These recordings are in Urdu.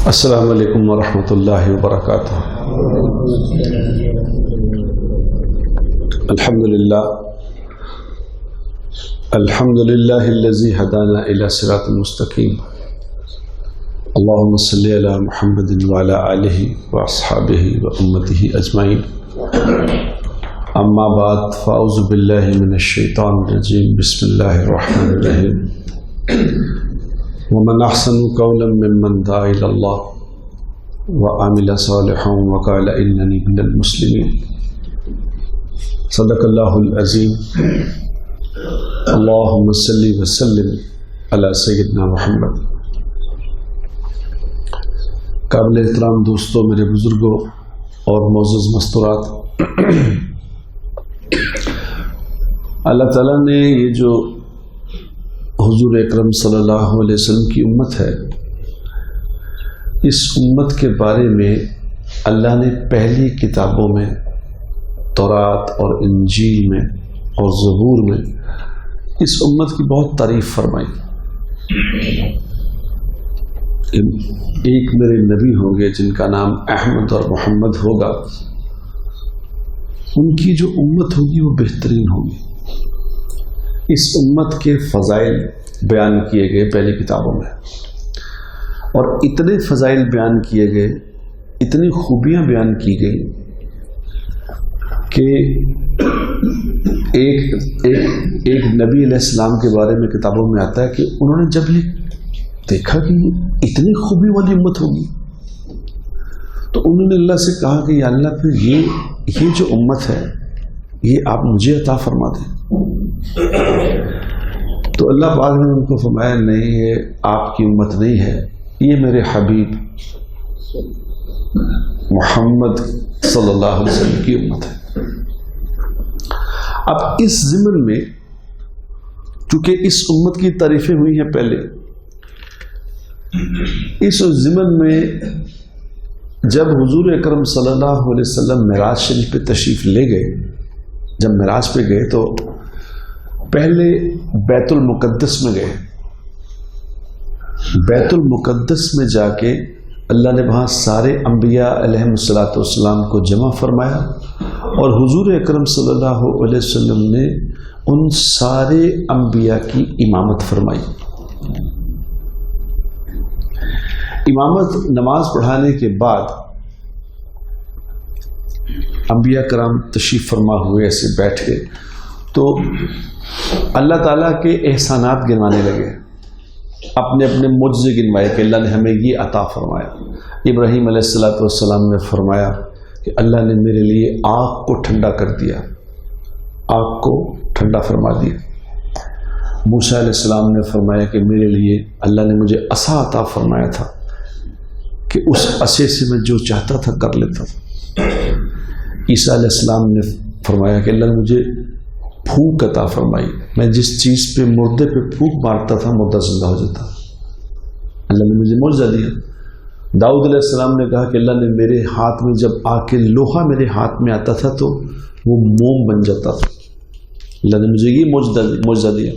السلام علیکم ورحمۃ اللہ وبرکاتہ۔ الحمد للہ الذی ہدانا الی صراط مستقیم، اللہم صلی علی محمد وعلی آلہ واصحابہ وامتہ اجمعین، اما بعد فاعوذ باللہ من الشیطان الرجیم، بسم اللہ الرحمن الرحیم۔ ومن احسن قولا ممن دعا الى الله وعمل صالحا وقال انني من المسلمين، صدق اللہ العظیم۔ اللہم صل وسلم علی سیدنا محمد۔ قابل احترام دوستوں، میرے بزرگوں اور معزز مستورات، اللہ تعالیٰ نے یہ جو حضور اکرم صلی اللہ علیہ وسلم کی امت ہے، اس امت کے بارے میں اللہ نے پہلی کتابوں میں تورات اور انجیل میں اور زبور میں اس امت کی بہت تعریف فرمائی۔ ایک میرے نبی ہوں گے جن کا نام احمد اور محمد ہوگا، ان کی جو امت ہوگی وہ بہترین ہوگی۔ اس امت کے فضائل بیان کیے گئے پہلی کتابوں میں، اور اتنے فضائل بیان کیے گئے، اتنی خوبیاں بیان کی گئی کہ ایک نبی علیہ السلام کے بارے میں کتابوں میں آتا ہے کہ انہوں نے جب یہ دیکھا کہ اتنی خوبی والی امت ہوگی تو انہوں نے اللہ سے کہا کہ یا اللہ، پھر یہ جو امت ہے یہ آپ مجھے عطا فرما دیں۔ تو اللہ پاک نے ان کو فرمایا، نہیں، یہ آپ کی امت نہیں ہے، یہ میرے حبیب محمد صلی اللہ علیہ وسلم کی امت ہے۔ اب اس ضمن میں چونکہ اس امت کی تعریفیں ہوئی ہیں پہلے، اس ضمن میں جب حضور اکرم صلی اللہ علیہ وسلم معراج شریف پہ تشریف لے گئے، جب معراج پہ گئے تو پہلے بیت المقدس میں گئے۔ بیت المقدس میں جا کے اللہ نے وہاں سارے انبیاء علیہ السلام کو جمع فرمایا، اور حضور اکرم صلی اللہ علیہ وسلم نے ان سارے انبیاء کی امامت فرمائی۔ امامت نماز پڑھانے کے بعد انبیاء کرام تشریف فرما ہوئے ایسے بیٹھ کے، تو اللہ تعالیٰ کے احسانات گنوانے لگے، اپنے اپنے معجزے گنوائے کہ اللہ نے ہمیں یہ عطا فرمایا۔ ابراہیم علیہ السلام نے فرمایا کہ اللہ نے میرے لیے آگ کو ٹھنڈا کر دیا، آگ کو ٹھنڈا فرما دیا۔ موسیٰ علیہ السلام نے فرمایا کہ میرے لیے اللہ نے مجھے عصا عطا فرمایا تھا کہ اس عصے سے میں جو چاہتا تھا کر لیتا تھا۔ عیسیٰ علیہ السلام نے فرمایا کہ اللہ نے مجھے پھونک عطا فرمائی، میں جس چیز پہ مردے پہ پھونک مارتا تھا مردہ زندہ ہو جاتا، اللہ نے مجھے معجزہ دیا۔ داؤد علیہ السلام نے کہا کہ اللہ نے میرے ہاتھ میں جب آ کے لوہا میرے ہاتھ میں آتا تھا تو وہ موم بن جاتا تھا، اللہ نے مجھے یہ معجزہ دیا۔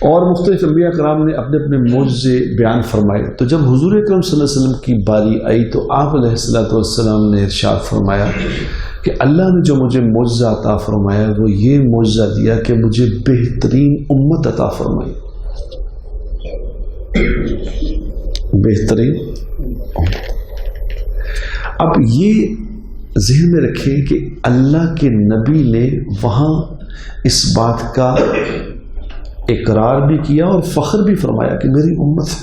اور مختلف انبیاء کرام نے اپنے اپنے معجزے بیان فرمائے۔ تو جب حضور اکرم صلی اللہ علیہ وسلم کی باری آئی تو آپ علیہ السلام نے ارشاد فرمایا کہ اللہ نے جو مجھے معجزہ عطا فرمایا وہ یہ معجزہ دیا کہ مجھے بہترین امت عطا فرمائی، بہترین امت۔ اب یہ ذہن میں رکھیں کہ اللہ کے نبی نے وہاں اس بات کا اقرار بھی کیا اور فخر بھی فرمایا کہ میری امت ہے،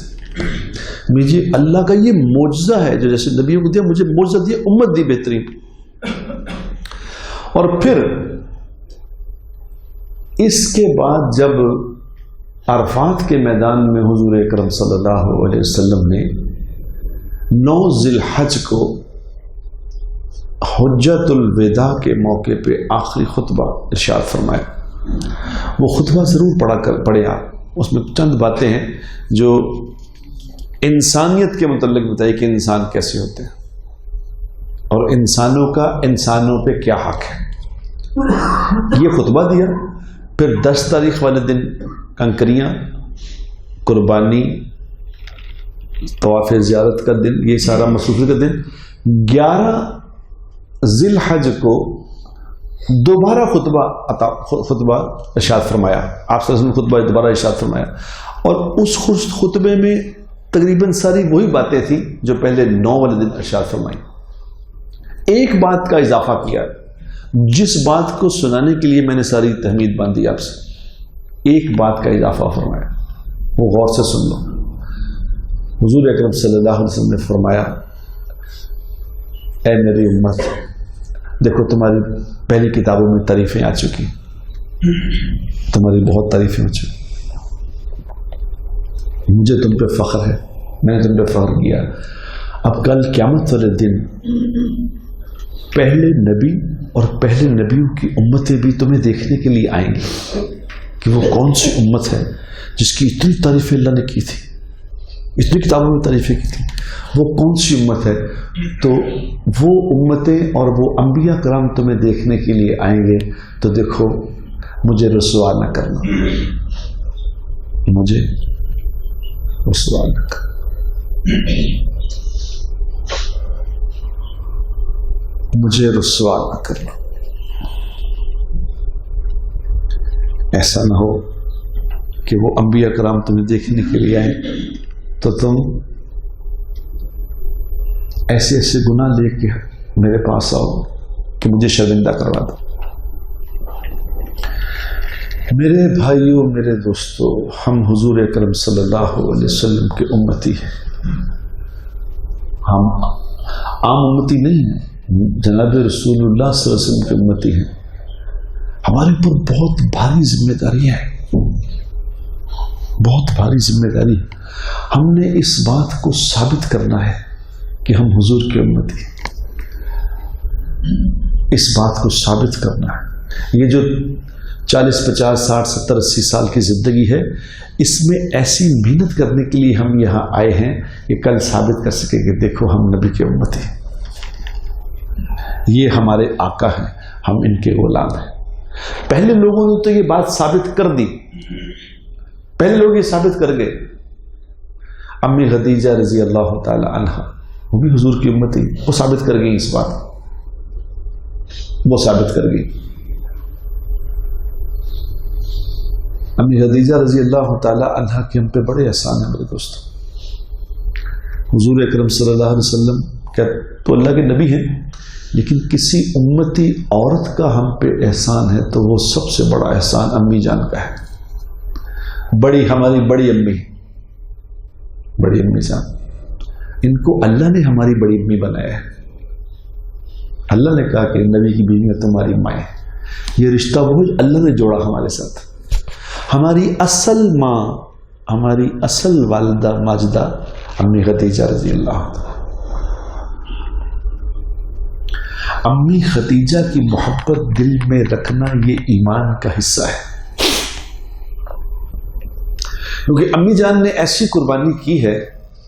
مجھے اللہ کا یہ معجزہ ہے جو جیسے نبیوں کو دیا، مجھے معجزہ دیا، امت دی بہترین۔ اور پھر اس کے بعد جب عرفات کے میدان میں حضور اکرم صلی اللہ علیہ وسلم نے 9 ذی الحج کو حجۃ الوداع کے موقع پہ آخری خطبہ ارشاد فرمایا، وہ خطبہ ضرور پڑھے آپ، اس میں چند باتیں ہیں جو انسانیت کے متعلق بتائی کہ انسان کیسے ہوتے ہیں اور انسانوں کا انسانوں پہ کیا حق ہے، یہ خطبہ دیا۔ پھر 10 تاریخ والے دن کنکریاں، قربانی طواف زیارت کا دن، یہ سارا مصروفیت کا دن. 11 ذی الحج کو دوبارہ خطبہ ارشاد فرمایا. آپ صلی اللہ علیہ وسلم خطبہ دوبارہ ارشاد فرمایا، اور اس خطبے میں تقریباً ساری وہی باتیں تھیں جو پہلے 9 والے دن ارشاد فرمائی. ایک بات کا اضافہ کیا، جس بات کو سنانے کے لیے میں نے ساری تحمید باندھی آپ سے، ایک بات کا اضافہ فرمایا، وہ غور سے سن لو. حضور اکرم صلی اللہ علیہ وسلم نے فرمایا، اے میری امت، دیکھو تمہاری پہلی کتابوں میں تعریفیں آ چکی، تمہاری بہت تعریفیں ہو چکی، مجھے تم پہ فخر ہے، میں نے تم پہ فخر کیا. اب کل قیامت والے دن پہلے نبی اور پہلے نبیوں کی امتیں بھی تمہیں دیکھنے کے لیے آئیں گی کہ وہ کون سی امت ہے جس کی اتنی تعریفیں اللہ نے کی تھی، اتنی کتابوں میں تعریفیں کی تھی، وہ کون سی امت ہے. تو وہ امتیں اور وہ انبیاء کرام تمہیں دیکھنے کے لیے آئیں گے، تو دیکھو مجھے رسوا نہ کرنا، مجھے رسوا نہ کرنا، مجھے رسوا نہ کرنا. ایسا نہ ہو کہ وہ انبیاء کرام تمہیں دیکھنے کے لیے آئیں تو تم ایسے ایسے گناہ لے کے میرے پاس آؤ کہ مجھے شرمندہ کروا دو. میرے بھائیوں، میرے دوستو، ہم حضور اکرم صلی اللہ علیہ وسلم کے امتی ہیں. ہم عام امتی نہیں ہیں، جناب رسول اللہ صلی اللہ علیہ وسلم کے امتی ہیں. ہمارے اوپر بہت بھاری ذمہ داری ہے، بہت بھاری ذمہ داری. ہم نے اس بات کو ثابت کرنا ہے کہ ہم حضور کے امتی ہیں. اس بات کو ثابت کرنا ہے. یہ جو 40 50 60 70 80 سال کی زندگی ہے، اس میں ایسی محنت کرنے کے لیے ہم یہاں آئے ہیں کہ کل ثابت کر سکیں کہ دیکھو ہم نبی کے امتی ہیں، یہ ہمارے آقا ہیں، ہم ان کے غلام ہیں. پہلے لوگوں نے تو یہ بات ثابت کر دی، پہلے لوگ یہ ثابت کر گئے. امی خدیجہ رضی اللہ تعالی عنہ وہ بھی حضور کی امتی، وہ ثابت کر گئی، اس بات وہ ثابت کر گئی. امی خدیجہ رضی اللہ تعالی عنہ کے ہم پہ بڑے احسان ہیں میرے دوستوں. حضور اکرم صلی اللہ علیہ وسلم کیا تو اللہ کے نبی ہیں، لیکن کسی امتی عورت کا ہم پہ احسان ہے تو وہ سب سے بڑا احسان امی جان کا ہے. ہماری بڑی امی جان، ان کو اللہ نے ہماری بڑی امی بنایا ہے. اللہ نے کہا کہ نبی کی بیوی میں تمہاری مائیں. یہ رشتہ وہ اللہ نے جوڑا ہمارے ساتھ. ہماری اصل ماں، ہماری اصل والدہ ماجدہ امی خدیجہ رضی اللہ عنہ. امی خدیجہ کی محبت دل میں رکھنا یہ ایمان کا حصہ ہے، کیونکہ امی جان نے ایسی قربانی کی ہے،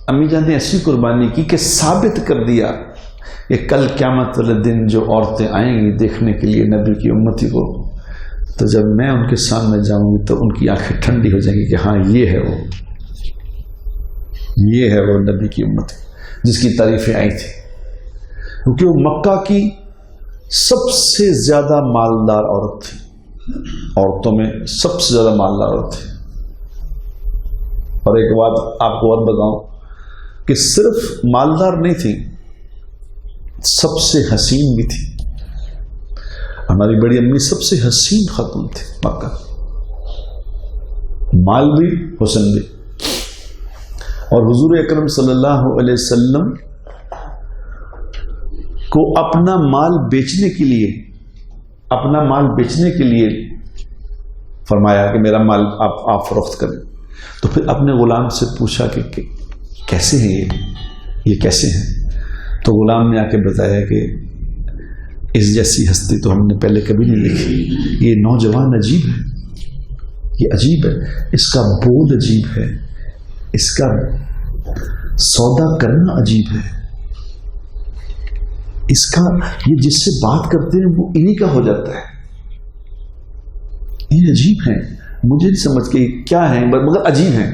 امی جان نے ایسی قربانی کی کہ ثابت کر دیا کہ کل قیامت والے دن جو عورتیں آئیں گی دیکھنے کے لیے نبی کی امتی کو، تو جب میں ان کے سامنے جاؤں گی تو ان کی آنکھیں ٹھنڈی ہو جائیں گی کہ ہاں یہ ہے وہ نبی کی امتی جس کی تعریفیں آئی تھی. کیونکہ وہ مکہ کی سب سے زیادہ مالدار عورت تھی، عورتوں میں سب سے زیادہ مالدار عورت تھی. اور ایک بات آپ کو اور بتاؤں کہ صرف مالدار نہیں تھی، سب سے حسین بھی تھی. ہماری بڑی امی سب سے حسین خاتون تھی مکہ، مال بھی حسن بھی. اور حضور اکرم صلی اللہ علیہ وسلم کو اپنا مال بیچنے کے لیے فرمایا کہ میرا مال آپ فروخت کریں. تو پھر اپنے غلام سے پوچھا کہ کیسے ہیں یہ کیسے ہیں؟ تو غلام نے آ کے بتایا کہ اس جیسی ہستی تو ہم نے پہلے کبھی نہیں دیکھی. یہ نوجوان عجیب ہے، یہ عجیب ہے، اس کا بول عجیب ہے، اس کا سودا کرنا عجیب ہے، اس کا یہ جس سے بات کرتے ہیں وہ انہی کا ہو جاتا ہے. یہ عجیب ہیں، مجھے نہیں سمجھ کے کیا ہیں مگر عجیب ہیں.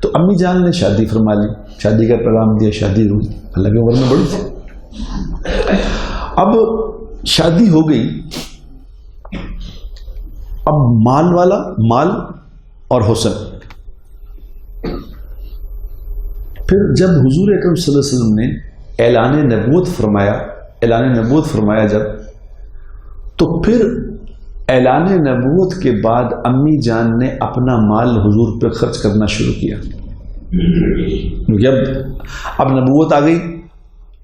تو امی جان نے شادی فرما لی، شادی کا پیغام دیا، شادی ہوئی، اللہ کی عمر میں بڑی تھی۔ اب شادی ہو گئی، اب مال والا مال اور حسن۔ پھر جب حضور اکرم صلی اللہ علیہ وسلم نے اعلان نبوت فرمایا جب، تو پھر اعلان نبوت کے بعد امی جان نے اپنا مال حضور پہ خرچ کرنا شروع کیا، کیونکہ اب نبوت آ گئی،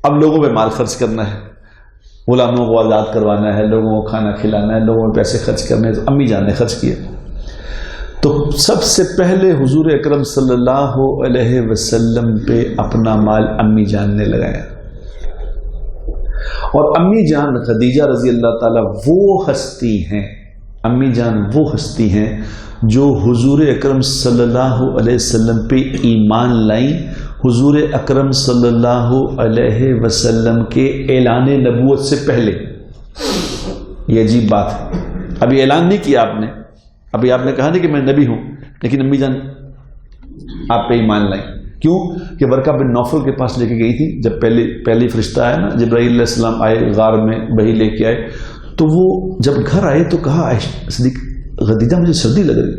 اب لوگوں پہ مال خرچ کرنا ہے، غلاموں کو آزاد کروانا ہے، لوگوں کو کھانا کھلانا ہے، لوگوں پہ پیسے خرچ کرنے ہیں، تو امی جان نے خرچ کیا۔ تو سب سے پہلے حضور اکرم صلی اللہ علیہ وسلم پہ اپنا مال امی جان نے لگایا، اور امی جان خدیجہ رضی اللہ تعالی وہ ہستی ہیں، امی جان وہ ہستی ہیں جو حضور اکرم صلی اللہ علیہ وسلم پہ ایمان لائیں حضور اکرم صلی اللہ علیہ وسلم کے اعلان نبوت سے پہلے۔ یہ عجیب بات ہے، ابھی اعلان نہیں کیا آپ نے، ابھی آپ نے کہا نہیں کہ میں نبی ہوں، لیکن امی جان آپ پہ ایمان لائیں۔ کیوں کہ ورقہ بن نوفل کے پاس لے کے گئی تھی، جب پہلی فرشتہ آیا نا، جبرائیل علیہ السلام آئے غار میں، وحی لے کے آئے، تو وہ جب گھر آئے تو کہا صدیق خدیجہ مجھے سردی لگ رہی،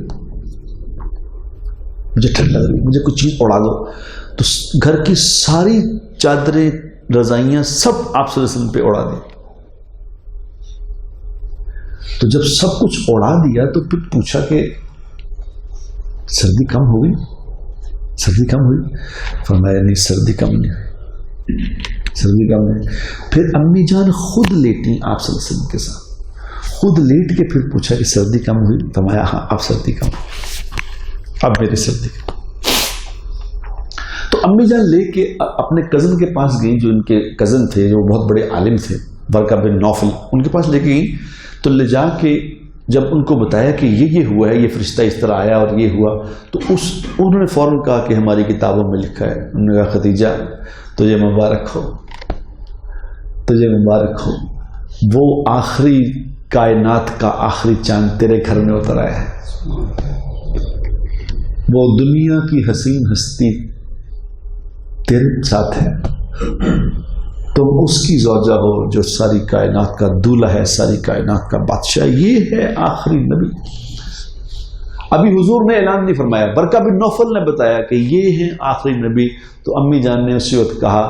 مجھے ٹھنڈ لگ رہی، مجھے کچھ چیز اڑا دو۔ تو گھر کی ساری چادریں رضائیاں سب آپ صلی اللہ علیہ وسلم پہ اڑا دی۔ تو جب سب کچھ اڑا دیا تو پھر پوچھا کہ سردی کم ہو گئی، سردی کم ہوئی؟ فرمایا نہیں، سردی کم نہیں ہوئی، سردی کم نہیں۔ پھر امی جان خود لیٹی آپ صلی اللہ علیہ وسلم کے ساتھ، خود لیٹ کے پھر پوچھا کہ سردی کم ہوئی؟ فرمایا ہاں اب سردی کم ہوئی، اب میری سردی کم۔ تو امی جان لے کے اپنے کزن کے پاس گئی، جو ان کے کزن تھے، جو بہت بڑے عالم تھے، ورقہ بن نوفل، ان کے پاس لے کے گئی۔ تو لے جا کے جب ان کو بتایا کہ یہ ہوا ہے، یہ فرشتہ اس طرح آیا اور یہ ہوا، تو انہوں نے فوراً کہا کہ ہماری کتابوں میں لکھا ہے۔ انہوں نے کہا خدیجہ تجھے مبارک ہو، تجھے مبارک ہو، وہ آخری کائنات کا آخری چاند تیرے گھر میں اتر آیا ہے، وہ دنیا کی حسین ہستی تیرے ساتھ ہے، تم اس کی زوجہ ہو جو ساری کائنات کا دولہا ہے، ساری کائنات کا بادشاہ، یہ ہے آخری نبی۔ ابھی حضور نے اعلان نہیں فرمایا، ورقہ بن نوفل نے بتایا کہ یہ ہے آخری نبی، تو امی جان نے اسی وقت کہا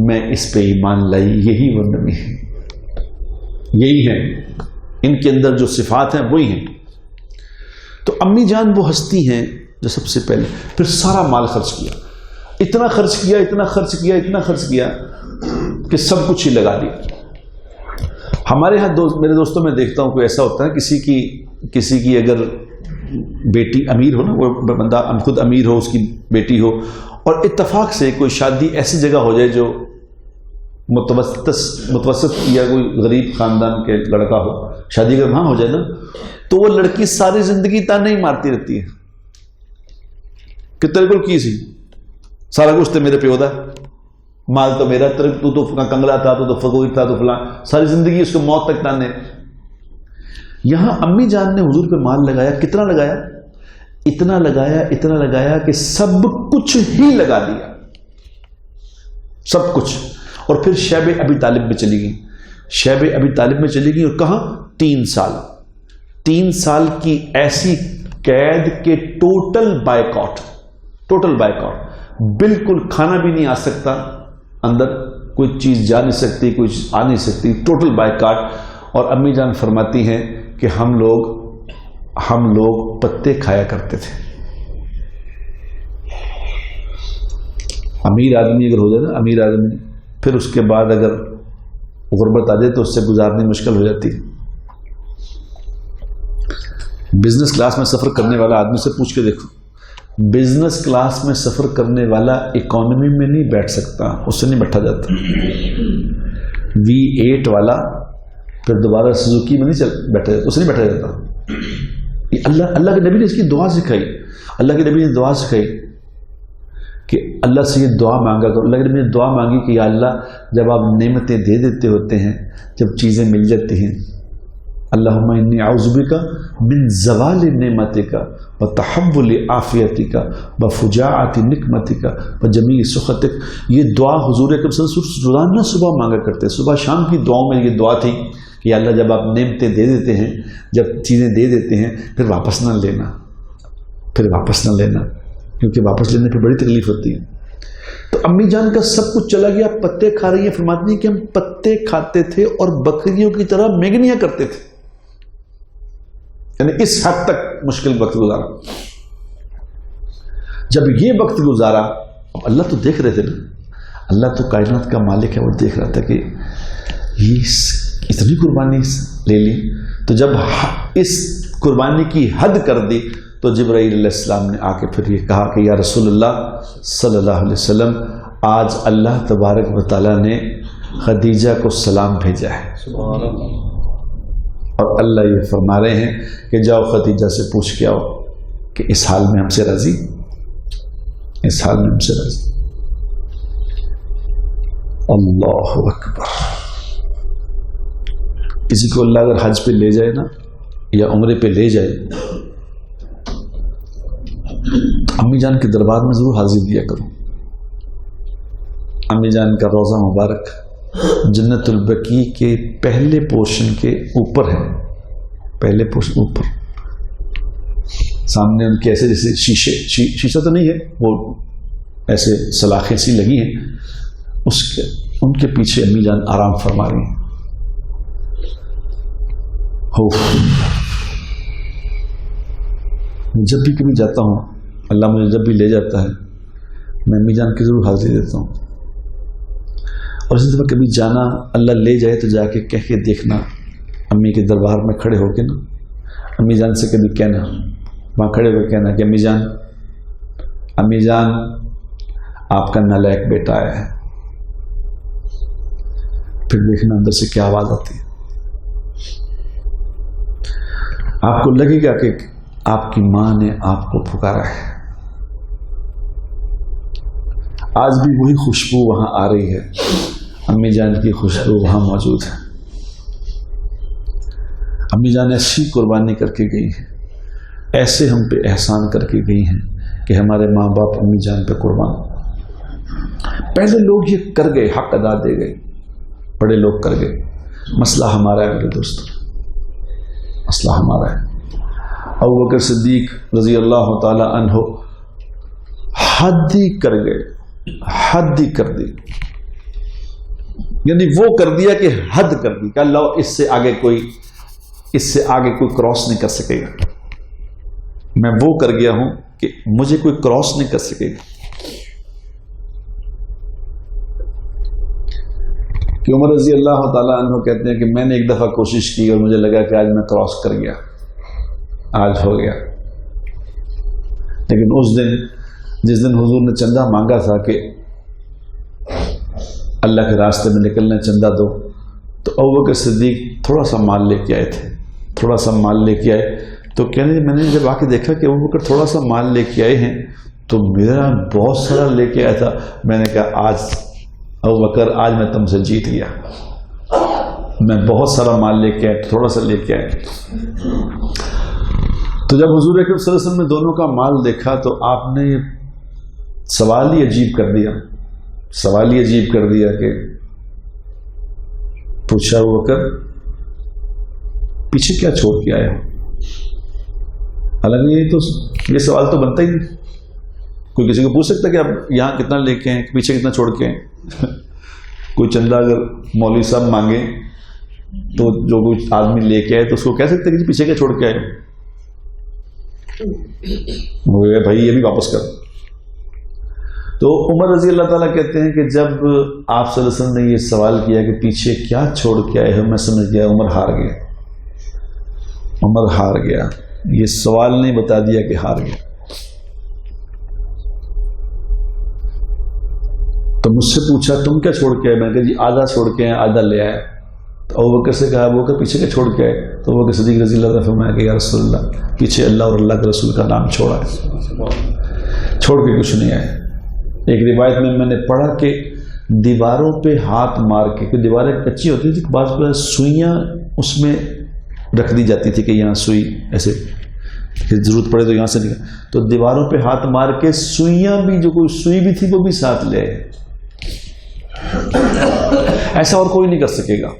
میں اس پہ ایمان لائی، یہی وہ نبی ہے، یہی ہے، ان کے اندر جو صفات ہیں وہی ہیں۔ تو امی جان وہ ہستی ہیں جو سب سے پہلے، پھر سارا مال خرچ کیا، اتنا خرچ کیا، اتنا خرچ کیا، اتنا خرچ کیا کہ سب کچھ ہی لگا دیا۔ ہمارے ہاں میرے دوستوں میں دیکھتا ہوں کوئی ایسا ہوتا ہے، کسی کی اگر بیٹی امیر ہو نا، وہ بندہ خود امیر ہو، اس کی بیٹی ہو، اور اتفاق سے کوئی شادی ایسی جگہ ہو جائے جو متوسط یا کوئی غریب خاندان کے لڑکا ہو، شادی اگر وہاں ہو جائے نا، تو وہ لڑکی ساری زندگی تانے ہی مارتی رہتی ہے کہ تیرے کو کی سی، سارا کچھ تو میرے پہ ہوتا ہے، مال تو میرا، تو کنگلا تھا، تو فقیر تھا، تو فلاں، ساری زندگی اس کو موت تک تانے۔ یہاں امی جان نے حضور پہ مال لگایا، کتنا لگایا؟ اتنا لگایا، اتنا لگایا کہ سب کچھ ہی لگا دیا، سب کچھ۔ اور پھر شیب ابی طالب میں چلی گئی، شیب ابی طالب میں چلی گئی، اور کہاں؟ 3 سال کی ایسی قید کے ٹوٹل بائیکاٹ، بالکل کھانا بھی نہیں آ سکتا، اندر کوئی چیز جا نہیں سکتی، کوئی چیز آ نہیں سکتی، ٹوٹل بائیکاٹ۔ اور امی جان فرماتی ہیں کہ ہم لوگ پتے کھایا کرتے تھے۔ امیر آدمی اگر ہو جائے نا، امیر آدمی، پھر اس کے بعد اگر غربت آ جائے تو اس سے گزارنی مشکل ہو جاتی ہے۔ بزنس کلاس میں سفر کرنے والا آدمی سے پوچھ کے دیکھو، بزنس کلاس میں سفر کرنے والا اکانومی میں نہیں بیٹھ سکتا، اس سے نہیں بیٹھا جاتا۔ V8 والا پھر دوبارہ سزوکی میں نہیں بیٹھا جاتا، اس سے نہیں بیٹھا جاتا۔ یہ اللہ کے نبی نے اس کی دعا سکھائی، اللہ کے نبی نے دعا سکھائی کہ اللہ سے یہ دعا مانگا کرو۔ اللہ کے نبی نے دعا مانگی کہ یا اللہ، جب آپ نعمتیں دے دیتے ہوتے ہیں، جب چیزیں مل جاتی ہیں، اللہم انی اعوذ بک من زوال نعمتک وتحول عافیتک وفجاعت نقمتک وجمیع سخطک. یہ دعا حضور اکرم صلی اللہ علیہ وسلم روزانہ صبح مانگا کرتے. صبح شام کی دعاؤں میں یہ دعا تھی کہ اللہ جب آپ نعمتیں دے دیتے ہیں، جب چیزیں دے دیتے ہیں، پھر واپس نہ لینا، کیونکہ واپس لینے پہ بڑی تکلیف ہوتی ہے. تو امی جان کا سب کچھ چلا گیا، پتے کھا رہی ہیں. فرماتی ہیں کہ ہم پتے کھاتے تھے اور بکریوں کی طرح مینگنیاں کرتے تھے. یعنی اس حد تک مشکل وقت گزارا. جب یہ وقت گزارا، اب اللہ تو دیکھ رہے تھے نا، اللہ تو کائنات کا مالک ہے، وہ دیکھ رہا تھا کہ یہ اتنی قربانی لے لی. تو جب اس قربانی کی حد کر دی تو جبرائیل علیہ السلام نے آ کے پھر یہ کہا کہ یا رسول اللہ صلی اللہ علیہ وسلم، آج اللہ تبارک و تعالیٰ نے خدیجہ کو سلام بھیجا ہے. سبحان اللہ. اور اللہ یہ فرما رہے ہیں کہ جاؤ خدیجہ سے پوچھ کے آؤ کہ اس حال میں ہم سے راضی، اس حال میں ہم سے راضی. اللہ اکبر. کسی کو اللہ اگر حج پہ لے جائے نا یا عمرے پہ لے جائے، امی جان کے دربار میں ضرور حاضر دیا کرو. امی جان کا روضہ مبارک جنت البقیع کے پہلے پورشن کے اوپر ہے، پہلے پورشن اوپر. سامنے ان کے ایسے جیسے شیشہ تو نہیں ہے، وہ ایسے سلاخیں سی لگی ہیں، ان کے پیچھے امی جان آرام فرما رہی ہیں. جب بھی کبھی جاتا ہوں، اللہ مجھے جب بھی لے جاتا ہے، میں امی جان کی ضرور حاضری دیتا ہوں. اور اسی طرح کبھی جانا اللہ لے جائے تو جا کے کہہ کے دیکھنا، امی کے دربار میں کھڑے ہو کے نا، امی جان سے کبھی کہنا، وہاں کھڑے ہو کے کہنا کہ امی جان آپ کا نالائق بیٹا آیا ہے. پھر دیکھنا اندر سے کیا آواز آتی ہے. آپ کو لگے گا کہ آپ کی ماں نے آپ کو پکارا ہے. آج بھی وہی خوشبو وہاں آ رہی ہے، امی جان کی خوشبو وہاں موجود ہے. امی جان ایسی قربانی کر کے گئی ہے، ایسے ہم پہ احسان کر کے گئی ہیں کہ ہمارے ماں باپ امی جان پہ قربان. پہلے لوگ یہ کر گئے، حق ادا دے گئے، بڑے لوگ کر گئے. مسئلہ ہمارا ہے میرے دوست، مسئلہ ہمارا ہے. ابوبکر صدیق رضی اللہ تعالی عنہ حد ہی کر گئے، حد ہی کر دی. یعنی وہ کر دیا کہ حد کر دی کہ اللہ اس سے آگے کوئی کراس نہیں کر سکے گا. میں وہ کر گیا ہوں کہ مجھے کوئی کراس نہیں کر سکے گا. کہ عمر رضی اللہ تعالیٰ عنہ کہتے ہیں کہ میں نے ایک دفعہ کوشش کی اور مجھے لگا کہ آج میں کراس کر گیا، آج ہو گیا. لیکن اس دن جس دن حضور نے چندہ مانگا تھا کہ اللہ کے راستے میں نکلنا چندہ دو، تو ابوبکر صدیق تھوڑا سا مال لے کے آئے تھے، تھوڑا سا مال لے کے آئے. تو کہنے میں نے جب آ کے دیکھا کہ ابوبکر تھوڑا سا مال لے کے آئے ہیں تو میرا بہت سارا لے کے آیا تھا. میں نے کہا آج ابوبکر، آج میں تم سے جیت گیا. میں بہت سارا مال لے کے آئے، تھوڑا سا لے کے آئے. تو جب حضور اکرم صلی اللہ علیہ وسلم نے دونوں کا مال دیکھا تو آپ نے سوال ہی عجیب کر دیا، سوال ہی عجیب کر دیا کہ پوچھا ابوبکر پیچھے کیا چھوڑ کے آئے ہو؟ حالانکہ یہ سوال تو بنتا ہی نہیں. کوئی کسی کو پوچھ سکتا ہے کہ آپ یہاں کتنا لے کے ہیں، پیچھے کتنا چھوڑ کے ہیں؟ کوئی چندہ اگر مولوی صاحب مانگے تو جو کوئی آدمی لے کے آئے تو اس کو کہہ سکتے کہ پیچھے کیا چھوڑ کے آئے؟ بھائی یہ بھی واپس کر. تو عمر رضی اللہ تعالیٰ کہتے ہیں کہ جب آپ صلی اللہ علیہ وسلم نے یہ سوال کیا کہ پیچھے کیا چھوڑ کے آئے ہو، میں سمجھ گیا عمر ہار گیا، عمر ہار گیا. یہ سوال نہیں بتا دیا کہ ہار گیا. تو مجھ سے پوچھا تم کیا چھوڑ کے آئے؟ میں نے کہا جی آدھا چھوڑ کے آئے، آدھا لے آئے. تو ابوبکر سے کہا ابوبکر پیچھے کیا چھوڑ کے آئے؟ تو ابوبکر صدیق رضی اللہ عنہ فرمایا کہ یا رسول اللہ پیچھے اللہ اور اللہ کے رسول کا نام چھوڑا ہے، چھوڑ کے کچھ نہیں آئے. ایک روایت میں نے پڑھا کہ دیواروں پہ ہاتھ مار کے، کہ دیواریں کچی ہوتی تھی، بعض سوئیاں اس میں رکھ دی جاتی تھی کہ یہاں سوئی ایسے کہ ضرورت پڑے تو یہاں سے نکل. تو دیواروں پہ ہاتھ مار کے سوئیاں بھی، جو کوئی سوئی بھی تھی وہ بھی ساتھ لے آئے. ایسا اور کوئی نہیں کر سکے گا،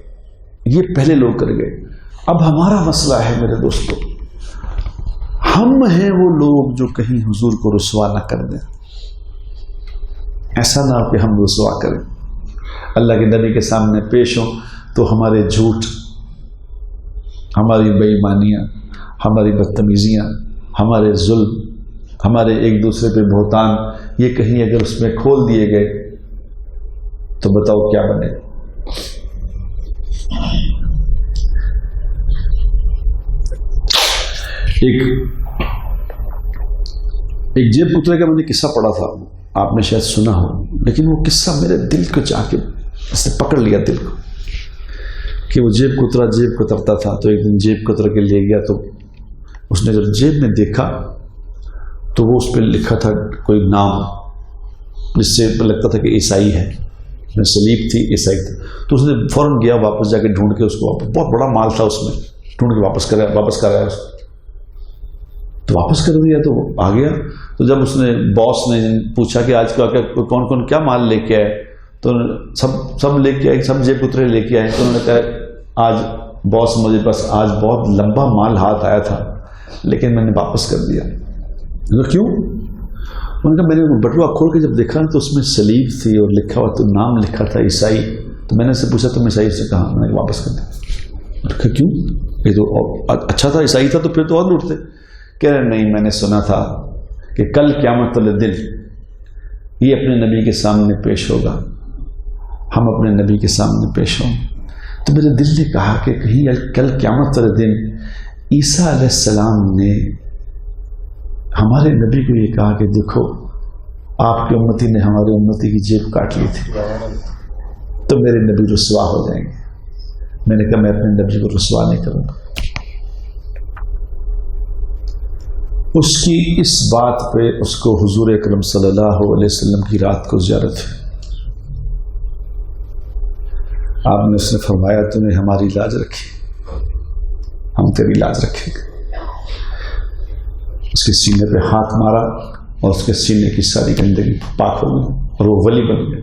یہ پہلے لوگ کر گئے. اب ہمارا مسئلہ ہے میرے دوستو، ہم ہیں وہ لوگ جو کہیں حضور کو رسوا نہ کر دیں. ایسا نہ ہو کہ ہم رسوا کریں، اللہ کے نبی کے سامنے پیش ہوں تو ہمارے جھوٹ، ہماری بے ایمانیاں، ہماری بدتمیزیاں، ہمارے ظلم، ہمارے ایک دوسرے پہ بہتان، یہ کہیں اگر اس میں کھول دیے گئے تو بتاؤ کیا بنے. ایک جیب کترے کا میں نے قصہ پڑھا تھا، آپ نے شاید سنا ہو، لیکن وہ قصہ میرے دل کو جا کے اس نے پکڑ لیا دل کو، کہ وہ جیب کترا جیب کترتا تھا. تو ایک دن جیب کتر کے لے گیا، تو اس نے جب جیب میں دیکھا تو وہ اس پہ لکھا تھا کوئی نام جس سے لگتا تھا کہ عیسائی ہے، صلیب تھی، عیسائی تھا. تو اس نے فوراً گیا واپس جا کے ڈھونڈ کے اس کو، بہت بڑا مال تھا اس میں، ڈھونڈ کے واپس کرایا اس کو. تو واپس کر دیا تو وہ آ گیا. تو جب اس نے باس نے پوچھا کہ آج کا کون کون کیا مال لے کے آئے، تو سب لے کے آئے، سب جیب کترے لے کے آئے. تو انہوں نے کہا آج باس مجھے بس آج بہت لمبا مال ہاتھ آیا تھا لیکن میں نے واپس کر دیا. کیوں؟ انہوں نے کہا میں نے بٹوا کھول کے جب دیکھا تو اس میں صلیب تھی اور لکھا ہوا تو نام لکھا تھا عیسائی. تو میں نے اس سے پوچھا تم عیسائی سے کہا، میں نے واپس کر دیا. کیوں؟ یہ تو اچھا تھا، عیسائی تھا تو پھر تو اور لوٹتے. کہہ رہے نہیں، میں نے سنا تھا کہ کل قیامت والے دن یہ اپنے نبی کے سامنے پیش ہوگا، ہم اپنے نبی کے سامنے پیش ہوں. تو میرے دل نے کہا کہ کہیں کل قیامت والے دن عیسیٰ علیہ السلام نے ہمارے نبی کو یہ کہا کہ دیکھو آپ کی امتی نے ہماری امتی کی جیب کاٹ لی تھی، تو میرے نبی رسوا ہو جائیں گے. میں نے کہا میں اپنے نبی کو رسوا نہیں کروں گا. اس کی اس بات پہ اس کو حضور اکرم صلی اللہ علیہ وسلم کی رات کو زیارت ہوئی. آپ نے اس نے فرمایا تو نے ہماری لاج رکھی، ہم تیری لاج رکھیں گے. اس کے سینے پہ ہاتھ مارا اور اس کے سینے کی ساری گندگی پاک ہو گئی اور وہ ولی بن گئے.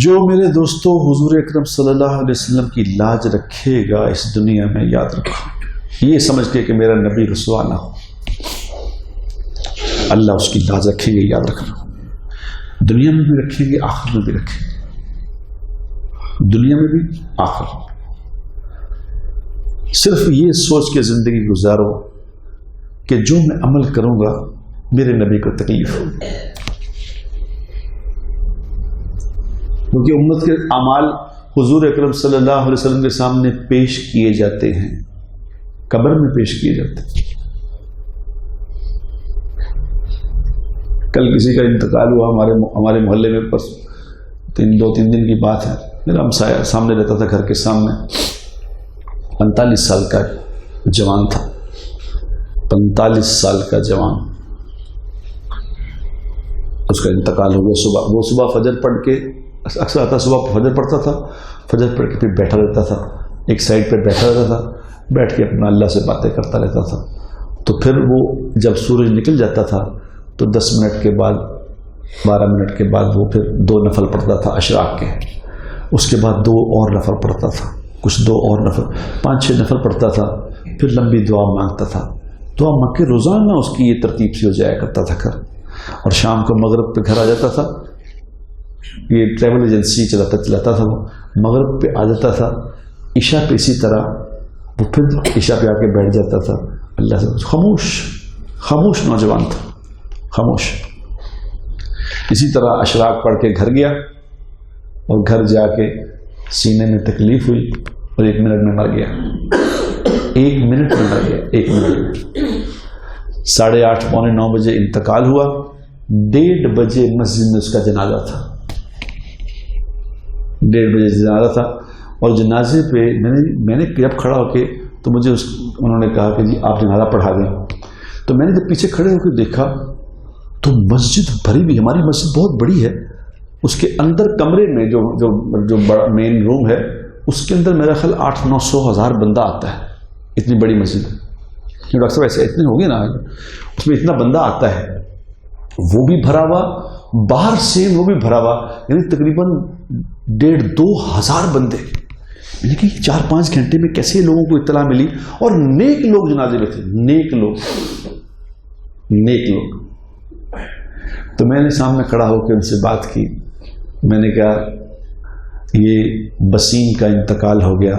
جو میرے دوستوں حضور اکرم صلی اللہ علیہ وسلم کی لاج رکھے گا اس دنیا میں، یاد رکھو یہ سمجھ کے کہ میرا نبی رسوا نہ ہو، اللہ اس کی لاج رکھیں گے. یاد رکھنا، دنیا میں بھی رکھیں گے، آخر میں بھی رکھیں گے. دنیا میں بھی، آخر میں. صرف یہ سوچ کے زندگی گزارو کہ جو میں عمل کروں گا میرے نبی کو تکلیف ہوگی، کیونکہ امت کے اعمال حضور اکرم صلی اللہ علیہ وسلم کے سامنے پیش کیے جاتے ہیں، قبر میں پیش کیے جاتے ہیں. کل کسی کا انتقال ہوا ہمارے محلے میں، بس 2-3 دن کی بات ہے. میرا ہمسایہ سامنے رہتا تھا، گھر کے سامنے، 45 سال کا جوان تھا، 45 سال کا جوان. اس کا انتقال ہو گیا. وہ صبح فجر پڑھ کے اکثر آتا، صبح فجر پڑھتا تھا، فجر پڑھ کے پھر بیٹھا رہتا تھا، ایک سائڈ پہ بیٹھا رہتا تھا، بیٹھ کے اپنا اللہ سے باتیں کرتا رہتا تھا. تو پھر وہ جب سورج نکل جاتا تھا تو 10 منٹ کے بعد 12 منٹ کے بعد وہ پھر 2 نفل پڑھتا تھا اشراق کے. اس کے بعد 2 اور نفل پڑھتا تھا، کچھ 2 اور نفل، 5-6 نفل پڑھتا تھا. پھر لمبی دعا مانگتا تھا. دعا مانگ کے روزانہ اس کی یہ ترتیب سے ہو جایا کرتا تھا گھر. اور شام کو مغرب پہ گھر آ جاتا تھا. یہ ٹریول ایجنسی چلاتا تھا. وہ مغرب پہ آ جاتا تھا، عشاء پہ اسی طرح وہ پھر عشاء پہ آ کے بیٹھ جاتا تھا. اللہ سے خاموش نوجوان تھا، خاموش. اسی طرح اشراق پڑھ کے گھر گیا اور گھر جا کے سینے میں تکلیف ہوئی اور 1 منٹ میں مر گیا. 1 منٹ میں مر گیا، 1 منٹ میں. 8:30 پونے 9 بجے انتقال ہوا. 1:30 بجے مسجد میں اس کا جنازہ تھا. 1:30 بجے جنازہ تھا. اور جنازے پہ میں نے جب کھڑا ہو کے تو مجھے انہوں نے کہا کہ جی آپ جنازہ پڑھا دیں. تو میں نے جب پیچھے کھڑے ہو کے دیکھا تو مسجد بھری ہوئی. ہماری مسجد بہت بڑی ہے. اس کے اندر کمرے میں جو بڑا مین روم ہے اس کے اندر میرا خیال 800-900 ہزار بندہ آتا ہے. اتنی بڑی مسجد ہے، ڈاکٹر صاحب ایسے اتنی ہوگی نا، اس میں اتنا بندہ آتا ہے، وہ بھی بھرا ہوا، باہر سے وہ بھی بھرا ہوا، یعنی تقریباً 1,500-2,000 بندے، یعنی کہ 4-5 گھنٹے میں کیسے لوگوں کو اطلاع ملی، اور نیک لوگ جنازے میں تھے، نیک لوگ۔ تو میں نے سامنے کھڑا ہو کے ان سے بات کی، میں نے کہا یہ وسیم کا انتقال ہو گیا،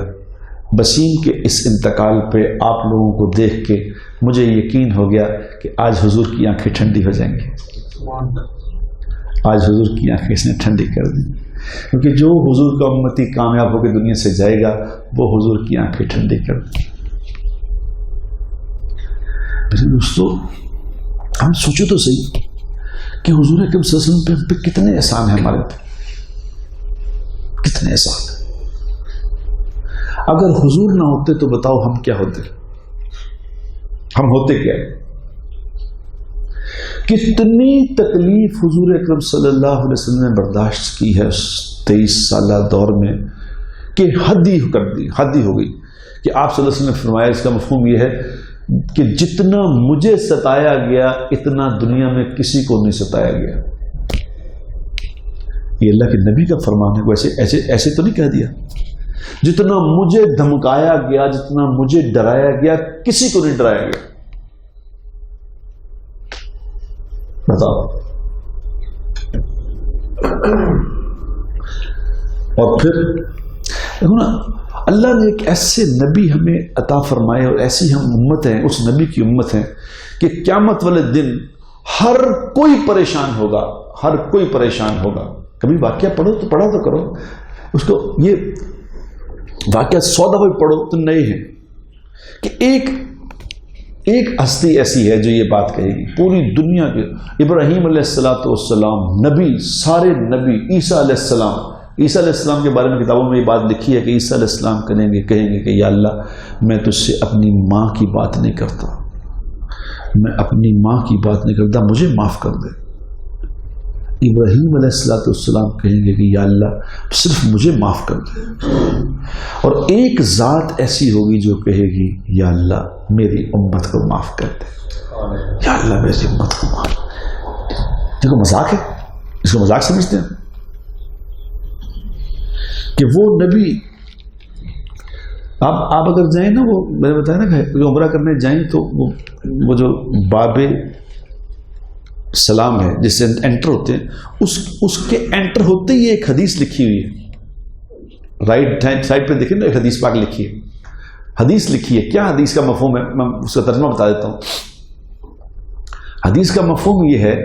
وسیم کے اس انتقال پہ آپ لوگوں کو دیکھ کے مجھے یقین ہو گیا کہ آج حضور کی آنکھیں ٹھنڈی ہو جائیں گی، آج حضور کی آنکھیں اس نے ٹھنڈی کر دی، کیونکہ جو حضور کا امتی کامیاب ہو کے دنیا سے جائے گا وہ حضور کی آنکھیں ٹھنڈی کر دی۔ میرے دوستو، ہم سوچو تو صحیح کہ حضور اکرم صلی اللہ علیہ وسلم پہ ہم پہ کتنے احسان ہیں، ہمارے پہ کتنے احسان ہیں۔ اگر حضور نہ ہوتے تو بتاؤ ہم کیا ہوتے، ہم ہوتے کیا؟ کتنی تکلیف حضور اکرم صلی اللہ علیہ وسلم نے برداشت کی ہے اس 23 سالہ دور میں کہ حد ہی کر دی، حد ہی ہو گئی، کہ آپ صلی اللہ علیہ وسلم نے فرمایا، اس کا مفہوم یہ ہے کہ جتنا مجھے ستایا گیا اتنا دنیا میں کسی کو نہیں ستایا گیا۔ یہ اللہ کے نبی کا فرمان ہے، ویسے ایسے تو نہیں کہہ دیا، جتنا مجھے دھمکایا گیا، جتنا مجھے ڈرایا گیا، کسی کو نہیں ڈرایا گیا۔ بتاؤ۔ اور پھر دیکھو نا، اللہ نے ایک ایسے نبی ہمیں عطا فرمائے، اور ایسی ہم امت ہیں، اس نبی کی امت ہیں کہ قیامت والے دن ہر کوئی پریشان ہوگا، ہر کوئی پریشان ہوگا۔ کبھی واقعہ پڑھو تو پڑھا تو کرو اس کو، یہ واقعہ 100 دفعہ پڑھو تو نئے ہیں کہ ایک ہستی ایسی ہے جو یہ بات کہے گی پوری دنیا کے، ابراہیم علیہ السلام نبی، سارے نبی، عیسیٰ علیہ السلام کے بارے میں کتابوں میں یہ بات لکھی ہے کہ عیسیٰ علیہ السلام کہیں گے کہ یا اللہ میں تجھ سے اپنی ماں کی بات نہیں کرتا، میں اپنی ماں کی بات نہیں کرتا، مجھے معاف کر دے۔ ابراہیم علیہ السلام کہیں گے کہ یا اللہ صرف مجھے معاف کر دے۔ اور ایک ذات ایسی ہوگی جو کہے گی یا اللہ میری امت کو معاف کر دے، یا اللہ میری امت کو معاف۔ دیکھو مذاق ہے، اس کو مذاق سمجھتے ہیں کہ وہ نبی، آپ اگر جائیں نا، وہ میں نے بتایا نا کہ عمرہ کرنے جائیں تو وہ جو باب سلام ہے جس سے انٹر ہوتے ہیں، اس کے انٹر ہوتے ہی ایک حدیث لکھی ہوئی ہے، رائٹ سائڈ پہ دیکھیں نا، ایک حدیث پاک لکھی ہے، حدیث لکھی ہے۔ کیا حدیث کا مفہوم ہے؟ میں اس کا ترجمہ بتا دیتا ہوں۔ حدیث کا مفہوم یہ ہے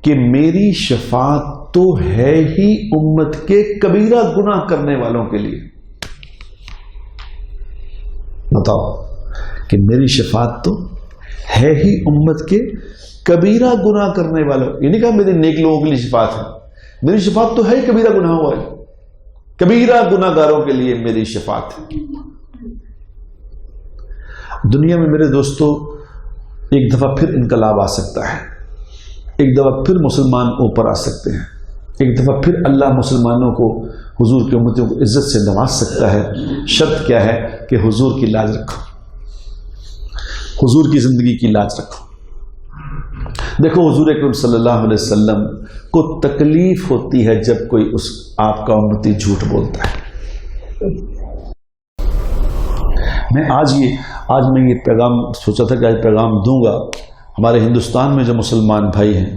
کہ میری شفاعت تو ہے ہی امت کے کبیرہ گناہ کرنے والوں کے لیے۔ بتاؤ کہ میری شفاعت تو ہے ہی امت کے کبیرہ گناہ کرنے والوں، یہ نہیں کہا میرے نیک لوگوں کے لیے شفاعت ہے، میری شفاعت تو ہے ہی کبیرہ گناہ ہوا ہے، کبیرہ گناہ گاروں کے لیے میری شفاعت ہے۔ دنیا میں میرے دوستو ایک دفعہ پھر انقلاب آ سکتا ہے، ایک دفعہ پھر مسلمان اوپر آ سکتے ہیں، ایک دفعہ پھر اللہ مسلمانوں کو، حضور کی امتوں کو عزت سے نواز سکتا ہے۔ شرط کیا ہے؟ کہ حضور کی لاج رکھو، حضور کی زندگی کی لاج رکھو۔ دیکھو حضور اکرم صلی اللہ علیہ وسلم کو تکلیف ہوتی ہے جب کوئی آپ کا امتی جھوٹ بولتا ہے۔ میں آج میں یہ پیغام سوچا تھا کہ آج پیغام دوں گا۔ ہمارے ہندوستان میں جو مسلمان بھائی ہیں،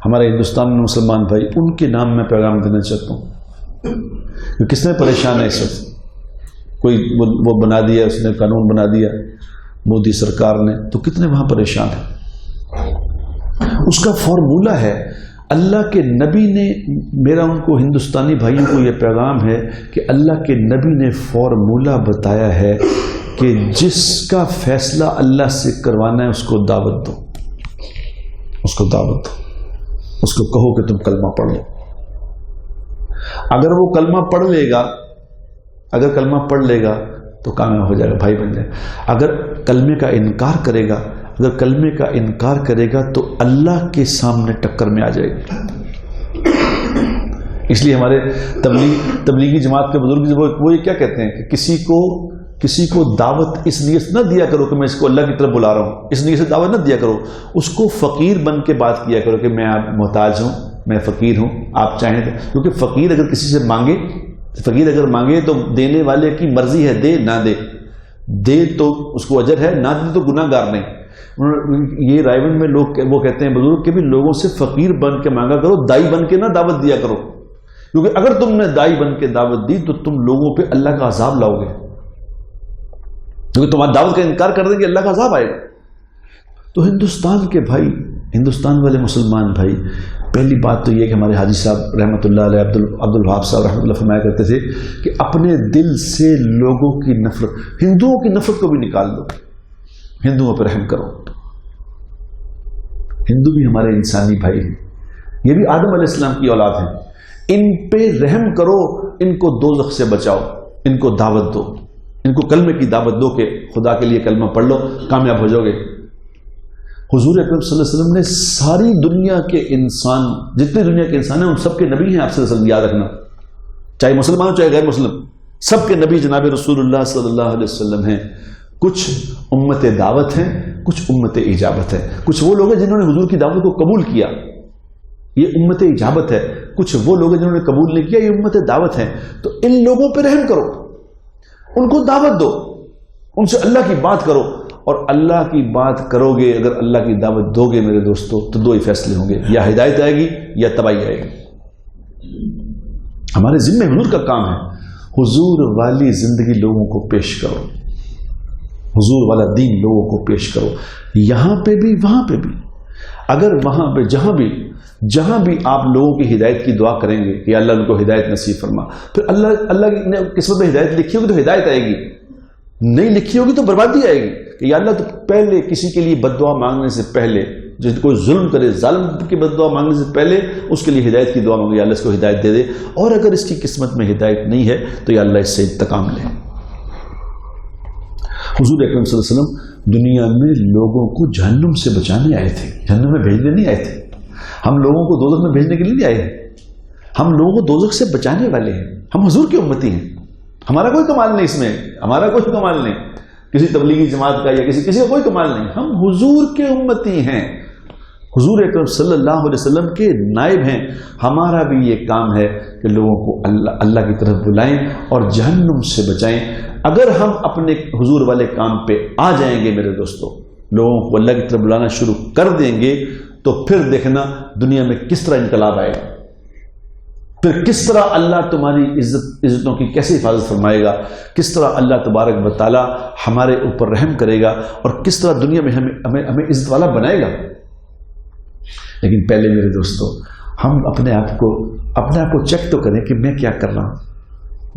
ہمارے ہندوستان میں مسلمان بھائی، ان کے نام میں پیغام دینا چاہتا ہوں کہ کس نے پریشان ہے اس وقت، کوئی وہ بنا دیا، اس نے قانون بنا دیا مودی سرکار نے، تو کتنے وہاں پریشان ہیں۔ اس کا فارمولہ ہے، اللہ کے نبی نے، میرا ان کو ہندوستانی بھائیوں کو یہ پیغام ہے کہ اللہ کے نبی نے فارمولہ بتایا ہے کہ جس کا فیصلہ اللہ سے کروانا ہے اس کو دعوت دو، اس کو دعوت دو، اس کو کہو کہ تم کلمہ پڑھ لو۔ اگر وہ کلمہ پڑھ لے گا، اگر کلمہ پڑھ لے گا تو کامیاب ہو جائے گا، بھائی بن جائے گا۔ اگر کلمے کا انکار کرے گا، اگر کلمے کا انکار کرے گا تو اللہ کے سامنے ٹکر میں آ جائے گا۔ اس لیے ہمارے تبلیغی جماعت کے بزرگ وہ یہ کیا کہتے ہیں کہ کسی کو دعوت اس لیے نہ دیا کرو کہ میں اس کو اللہ کی طرف بلا رہا ہوں، اس لیے سے دعوت نہ دیا کرو، اس کو فقیر بن کے بات کیا کرو کہ میں آپ محتاج ہوں، میں فقیر ہوں، آپ چاہیں تو، کیونکہ فقیر اگر کسی سے مانگے، فقیر اگر مانگے تو دینے والے کی مرضی ہے، دے نہ دے، دے تو اس کو اجر ہے، نہ دے تو گناہ گار نہیں۔ یہ رائے میں لوگ وہ کہتے ہیں بزرگ کہ بھی لوگوں سے فقیر بن کے مانگا کرو، دائی بن کے نہ دعوت دیا کرو، کیونکہ اگر تم نے دائی بن کے دعوت دی تو تم لوگوں پہ اللہ کا عذاب لاؤ گے، کیونکہ تمہاری دعوت کا انکار کر دیں گے، اللہ کا عذاب آئے گا۔ تو ہندوستان کے بھائی، ہندوستان والے مسلمان بھائی، پہلی بات تو یہ کہ ہمارے حاجی صاحب رحمۃ اللہ علیہ عبد الوہاب صاحب رحمۃ اللہ فرمایا کرتے تھے کہ اپنے دل سے لوگوں کی نفرت، ہندوؤں کی نفرت کو بھی نکال دو، ہندوؤں پہ رحم کرو۔ ہندو بھی ہمارے انسانی بھائی ہیں، یہ بھی آدم علیہ السلام کی اولاد ہیں، ان پہ رحم کرو، ان کو دوزخ سے بچاؤ، ان کو دعوت دو، ان کو کلمے کی دعوت دو کہ خدا کے لیے کلمہ پڑھ لو، کامیاب ہو جاؤ گے۔ حضور اکرم صلی اللہ علیہ وسلم نے ساری دنیا کے انسان، جتنے دنیا کے انسان ہیں ان سب کے نبی ہیں، آپ صلی اللہ علیہ وسلم یاد رکھنا، چاہے مسلمان ہو چاہے غیر مسلم، سب کے نبی جناب رسول اللہ صلی اللہ علیہ وسلم ہیں۔ کچھ امت دعوت ہیں، کچھ امت اجابت ہے، کچھ وہ لوگ ہیں جنہوں نے حضور کی دعوت کو قبول کیا، یہ امت اجابت ہے، کچھ وہ لوگ ہیں جنہوں نے قبول نہیں کیا، یہ امت دعوت ہے۔ تو ان لوگوں پہ رحم کرو، ان کو دعوت دو، ان سے اللہ کی بات کرو، اور اللہ کی بات کرو گے، اگر اللہ کی دعوت دو گے میرے دوستو تو دو ہی فیصلے ہوں گے، یا ہدایت آئے گی یا تباہی آئے گی۔ ہمارے ذمہ حضور کا کام ہے، حضور والی زندگی لوگوں کو پیش کرو، حضور والا دین لوگوں کو پیش کرو، یہاں پہ بھی وہاں پہ بھی۔ اگر وہاں پہ جہاں بھی آپ لوگوں کی ہدایت کی دعا کریں گے کہ اللہ ان کو ہدایت نصیب فرما، پھر اللہ نے قسمت میں ہدایت لکھی ہوگی تو ہدایت آئے گی، نہیں لکھی ہوگی تو بربادی آئے گی کہ یا اللہ تو پہلے کسی کے لیے بد دعا مانگنے سے پہلے، جس کوئی ظلم کرے، ظالم کی بد دعا مانگنے سے پہلے اس کے لیے ہدایت کی دعا مانگے، یا اللہ اس کو ہدایت دے دے، اور اگر اس کی قسمت میں ہدایت نہیں ہے تو یا اللہ اس سے انتقام لے۔ حضور اکرم صلی اللہ علیہ وسلم دنیا میں لوگوں کو جہنم سے بچانے آئے تھے، جہنم میں بھیجنے نہیں آئے تھے۔ ہم لوگوں کو دوزخ میں بھیجنے کے لیے نہیں آئے ہیں، ہم لوگوں کو دوزخ سے بچانے والے ہیں، ہم حضور کی امتی ہیں، ہمارا کوئی کمال نہیں اس میں، ہمارا کوئی کمال نہیں کسی تبلیغی جماعت کا یا کسی کا کوئی کمال نہیں، ہم حضور کے امتی ہیں، حضور اکرم صلی اللہ علیہ وسلم کے نائب ہیں۔ ہمارا بھی یہ کام ہے کہ لوگوں کو اللہ کی طرف بلائیں اور جہنم سے بچائیں۔ اگر ہم اپنے حضور والے کام پہ آ جائیں گے میرے دوستو، لوگوں کو اللہ کی طرف بلانا شروع کر دیں گے، تو پھر دیکھنا دنیا میں کس طرح انقلاب آئے گا، پھر کس طرح اللہ تمہاری عزتوں کی کیسے حفاظت فرمائے گا، کس طرح اللہ تبارک و تعالی ہمارے اوپر رحم کرے گا، اور کس طرح دنیا میں ہمیں عزت والا بنائے گا۔ لیکن پہلے میرے دوستو ہم اپنے آپ کو چیک تو کریں کہ میں کیا کر رہا ہوں،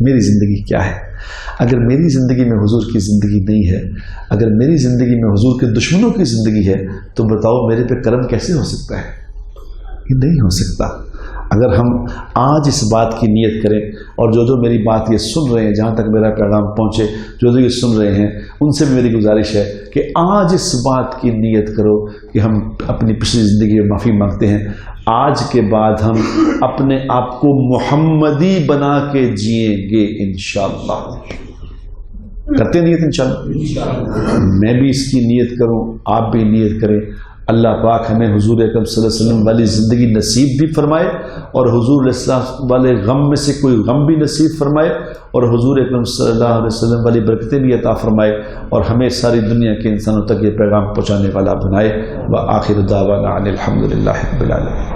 میری زندگی کیا ہے۔ اگر میری زندگی میں حضور کی زندگی نہیں ہے، اگر میری زندگی میں حضور کے دشمنوں کی زندگی ہے، تو بتاؤ میرے پہ کرم کیسے ہو سکتا ہے؟ یہ نہیں ہو سکتا۔ اگر ہم آج اس بات کی نیت کریں، اور جو میری بات یہ سن رہے ہیں، جہاں تک میرا پیغام پہنچے، جو یہ سن رہے ہیں، ان سے بھی میری گزارش ہے کہ آج اس بات کی نیت کرو کہ ہم اپنی پچھلی زندگی میں معافی مانگتے ہیں، آج کے بعد ہم اپنے آپ کو محمدی بنا کے جئیں گے انشاءاللہ۔ کرتے نیت انشاءاللہ؟ میں بھی اس کی نیت کروں، آپ بھی نیت کریں۔ اللہ پاک ہمیں حضور اکرم صلی اللہ علیہ وسلم والی زندگی نصیب بھی فرمائے، اور حضور علیہ السلام والے غم میں سے کوئی غم بھی نصیب فرمائے، اور حضور اکرم صلی اللہ علیہ وسلم والی برکتیں بھی عطا فرمائے، اور ہمیں ساری دنیا کے انسانوں تک یہ پیغام پہنچانے والا بنائے۔ وآخر دعوانا ان الحمد للہ رب العالمین۔